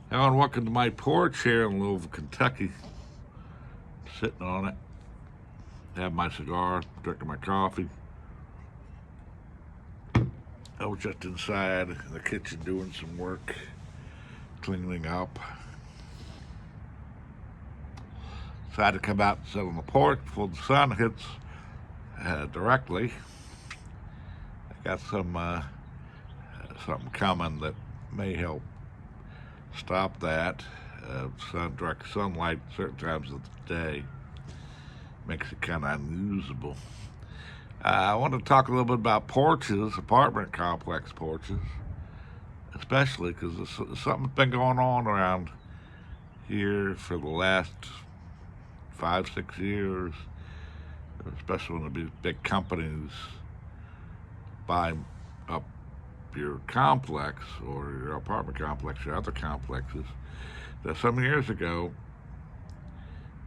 Hello and welcome to my porch here in Louisville, Kentucky. Sitting on it, have my cigar, drinking my coffee. I was just inside in the kitchen doing some work, cleaning up. Decided to come out and sit on the porch before the sun hits directly. I got something coming that may help stop that. Direct sunlight certain times of the day makes it kind of unusable. I want to talk a little bit about porches, apartment complex porches, especially because something's been going on around here for the last 5, 6 years, especially when the big companies buy up your complex or your apartment complex or other complexes. Now, some years ago,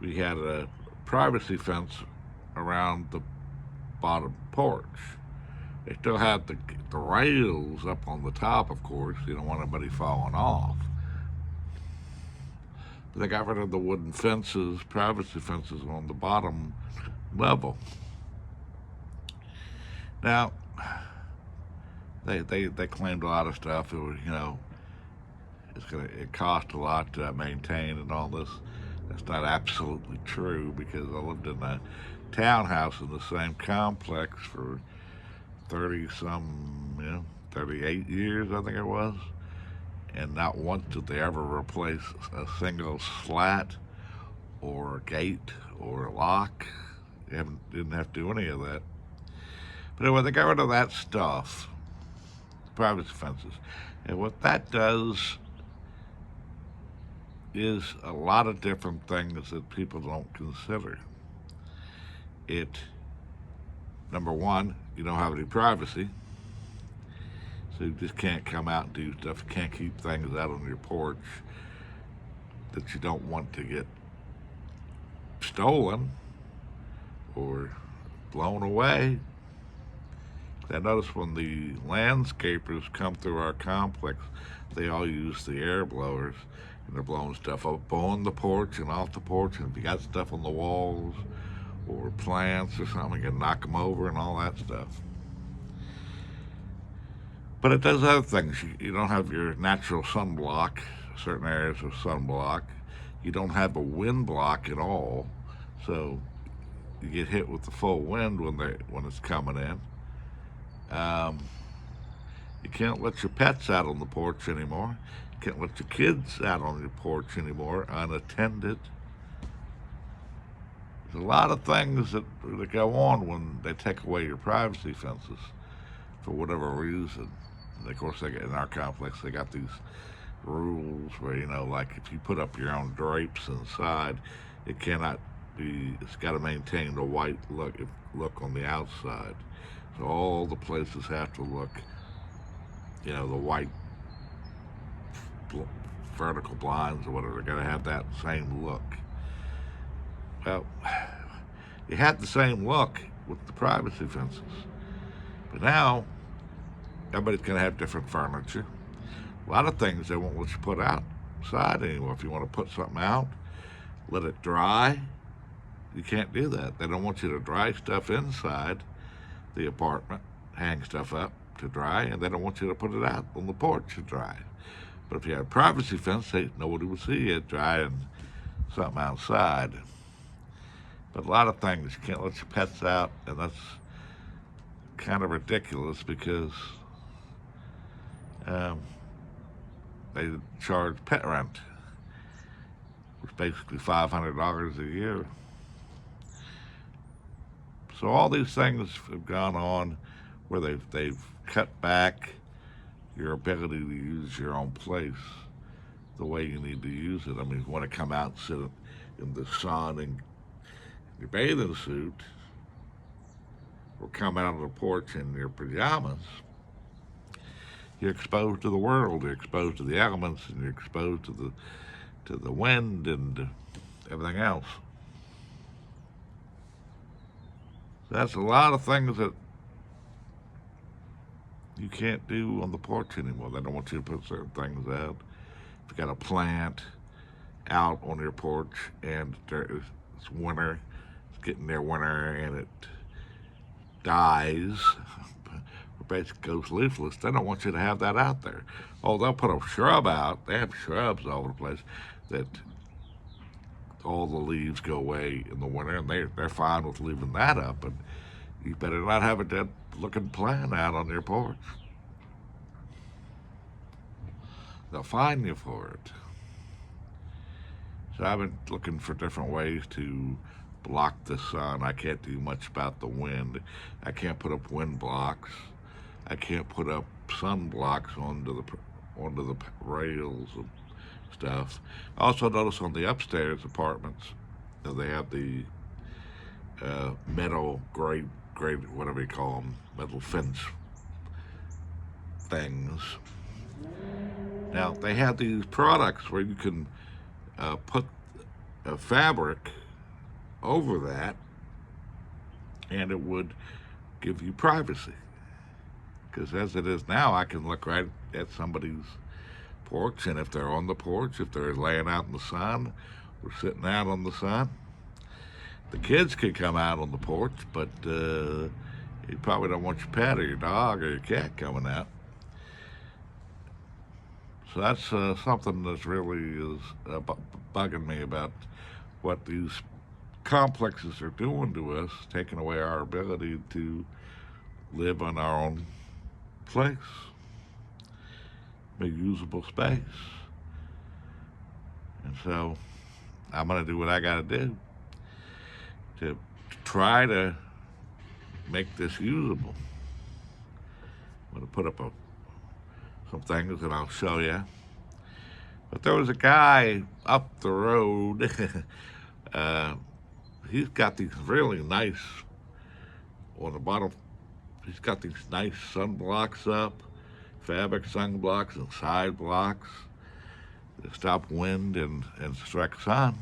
we had a privacy fence around the bottom porch. They still had the rails up on the top, of course. You don't want anybody falling off. But they got rid of the wooden fences, privacy fences on the bottom level. Now, they claimed a lot of stuff. It was, it cost a lot to maintain and all this. That's not absolutely true because I lived in a townhouse in the same complex for 38 years, I think it was. And not once did they ever replace a single slat or a gate or a lock. Didn't have to do any of that. But anyway, they got rid of that stuff, privacy fences. And what that does is a lot of different things that people don't consider. Number one, you don't have any privacy. So you just can't come out and do stuff. You can't keep things out on your porch that you don't want to get stolen or blown away. I notice when the landscapers come through our complex, they all use the air blowers and they're blowing stuff up on the porch and off the porch. And if you got stuff on the walls or plants or something, you can knock them over and all that stuff. But it does other things. You don't have your natural sunblock, certain areas of sunblock. You don't have a wind block at all, so you get hit with the full wind when it's coming in. You can't let your pets out on the porch anymore. You can't let your kids out on your porch anymore unattended. There's a lot of things that go on when they take away your privacy fences for whatever reason. And of course, in our complex, they got these rules where, like if you put up your own drapes inside, it cannot be, it's got to maintain the white look on the outside. So all the places have to look, the white vertical blinds or whatever, they're going to have that same look. Well, you had the same look with the privacy fences. But now, everybody's going to have different furniture. A lot of things they won't let you put outside anymore. If you want to put something out, let it dry. You can't do that. They don't want you to dry stuff inside the apartment, hang stuff up to dry, and they don't want you to put it out on the porch to dry. But if you have a privacy fence, nobody will see you drying something outside. But a lot of things, you can't let your pets out, and that's kind of ridiculous because they charge pet rent, which is basically $500 a year. So all these things have gone on where they've cut back your ability to use your own place the way you need to use it. I mean, if you want to come out and sit in the sun in your bathing suit or come out on the porch in your pajamas, you're exposed to the world, you're exposed to the elements, and you're exposed to the wind and everything else. So that's a lot of things that you can't do on the porch anymore. They don't want you to put certain things out. You've got a plant out on your porch and it's winter, it's getting near winter and it dies, or basically goes leafless, they don't want you to have that out there. Oh, they'll put a shrub out. They have shrubs all over the place that all the leaves go away in the winter, and they're fine with leaving that up. And you better not have a dead looking plant out on your porch. They'll fine you for it. So I've been looking for different ways to block the sun. I can't do much about the wind. I can't put up wind blocks. I can't put up sun blocks onto the rails and stuff. I also notice on the upstairs apartments, they have the metal grade, whatever you call them, metal fence things. Now they have these products where you can put a fabric over that, and it would give you privacy. Because as it is now, I can look right at somebody's porch, and if they're on the porch, if they're laying out in the sun or sitting out on the sun, the kids can come out on the porch, but you probably don't want your pet or your dog or your cat coming out. So that's something that's really is bugging me about what these complexes are doing to us, taking away our ability to live on our own place, a usable space. And so I'm going to do what I got to do to try to make this usable. I'm going to put up some things and I'll show you. But there was a guy up the road. He's got these really nice, on the bottom, he's got these nice sunblocks up, fabric sunblocks and side blocks to stop wind and direct sun.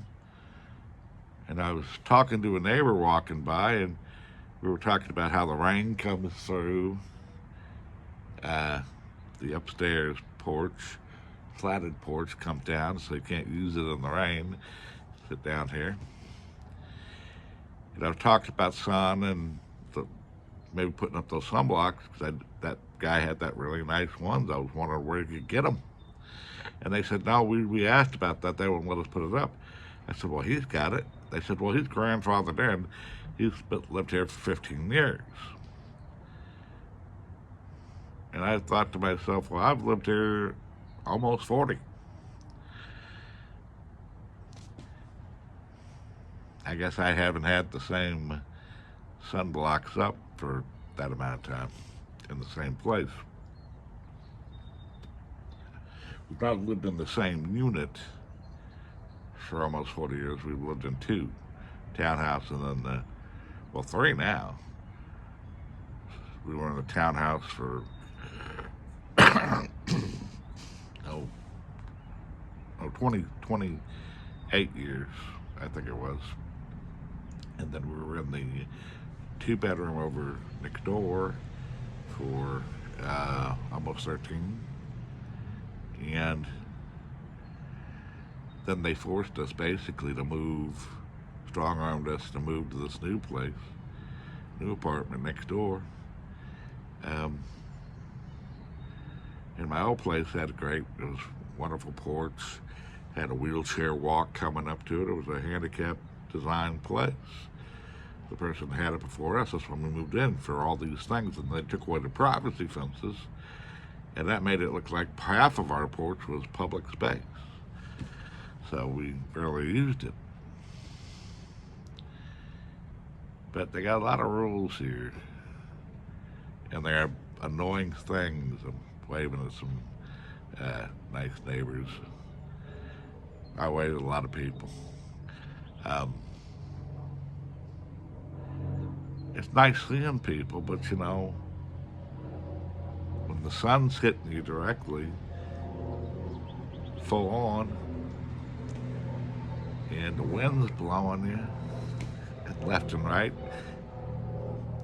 And I was talking to a neighbor walking by, and we were talking about how the rain comes through the upstairs porch, flatted porch, comes down, so you can't use it in the rain. Sit down here. And I've talked about sun and maybe putting up those sunblocks, because that guy had that really nice ones. I was wondering where you could get them. And they said, no, we asked about that. They wouldn't let us put it up. I said, well, he's got it. They said, well, he's grandfathered in. He's lived here for 15 years. And I thought to myself, well, I've lived here almost 40. I guess I haven't had the same sunblocks up for that amount of time in the same place. We've not lived in the same unit for almost 40 years. We've lived in 2 townhouses and then, well, 3 now. We were in the townhouse for 28 years, I think it was. And then we were in the 2-bedroom over next door for almost 13. And then they forced us basically to move, strong-armed us to move to this new place, new apartment next door. And my old place had it was a wonderful porch, had a wheelchair walk coming up to it. It was a handicapped design place. The person that had it before us, that's when we moved in for all these things, and they took away the privacy fences, and that made it look like half of our porch was public space. So we barely used it. But they got a lot of rules here, and they are annoying things. I'm waving at some nice neighbors. I wave at a lot of people. It's nice seeing people, but you know, when the sun's hitting you directly, full on, and the wind's blowing you left and right,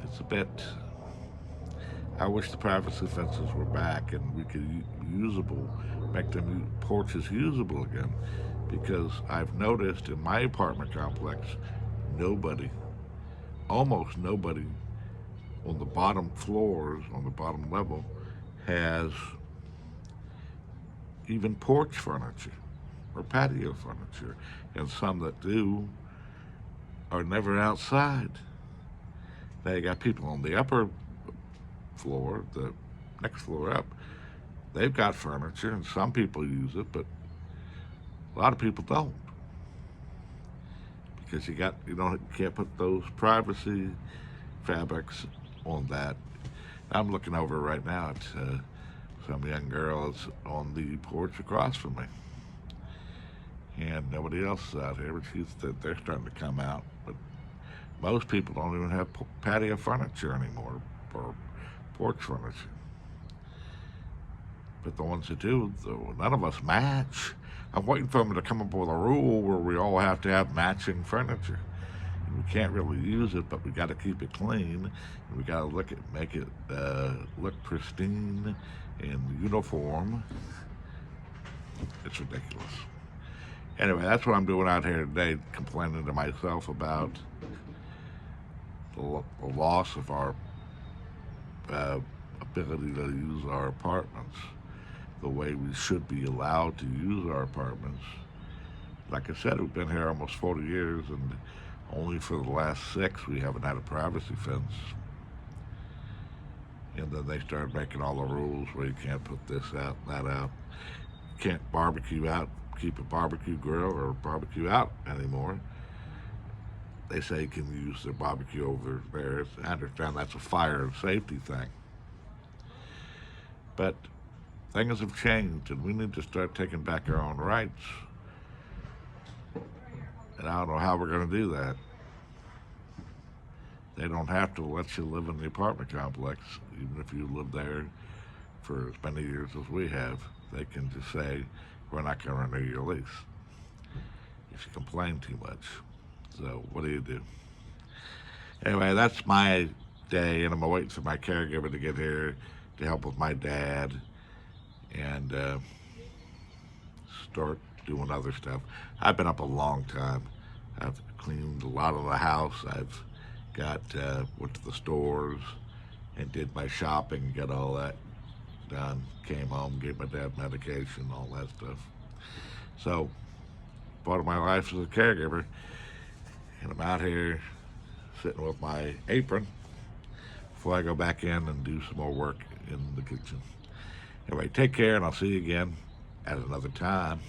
it's a bit I wish the privacy fences were back and we could usable, make them porches usable again, because I've noticed in my apartment complex, nobody, almost nobody, on the bottom floors, on the bottom level, has even porch furniture or patio furniture, and some that do are never outside. Now you got people on the upper floor, the next floor up, they've got furniture, and some people use it, but a lot of people don't, because you can't put those privacy fabrics on that. I'm looking over right now at some young girls on the porch across from me, and nobody else is out here. But they're starting to come out. But most people don't even have patio furniture anymore or porch furniture. But the ones that do, though, none of us match. I'm waiting for them to come up with a rule where we all have to have matching furniture. And we can't really use it, but we got to keep it clean. And we got to make it look pristine and uniform. It's ridiculous. Anyway, that's what I'm doing out here today, complaining to myself about the loss of our ability to use our apartments the way we should be allowed to use our apartments. Like I said, we've been here almost 40 years, and only for the last 6 we haven't had a privacy fence. And then they started making all the rules where you can't put this out, that out. You can't barbecue out, keep a barbecue grill or barbecue out anymore. They say you can use their barbecue over there. I understand that's a fire and safety thing. But things have changed, and we need to start taking back our own rights. And I don't know how we're going to do that. They don't have to let you live in the apartment complex, even if you live there for as many years as we have. They can just say, we're not going to renew your lease if you complain too much. So what do you do? Anyway, that's my day, and I'm waiting for my caregiver to get here to help with my dad and start doing other stuff. I've been up a long time. I've cleaned a lot of the house. I've went to the stores and did my shopping, got all that done. Came home, gave my dad medication, all that stuff. So part of my life is a caregiver, and I'm out here sitting with my apron before I go back in and do some more work in the kitchen. Anyway, take care, and I'll see you again at another time.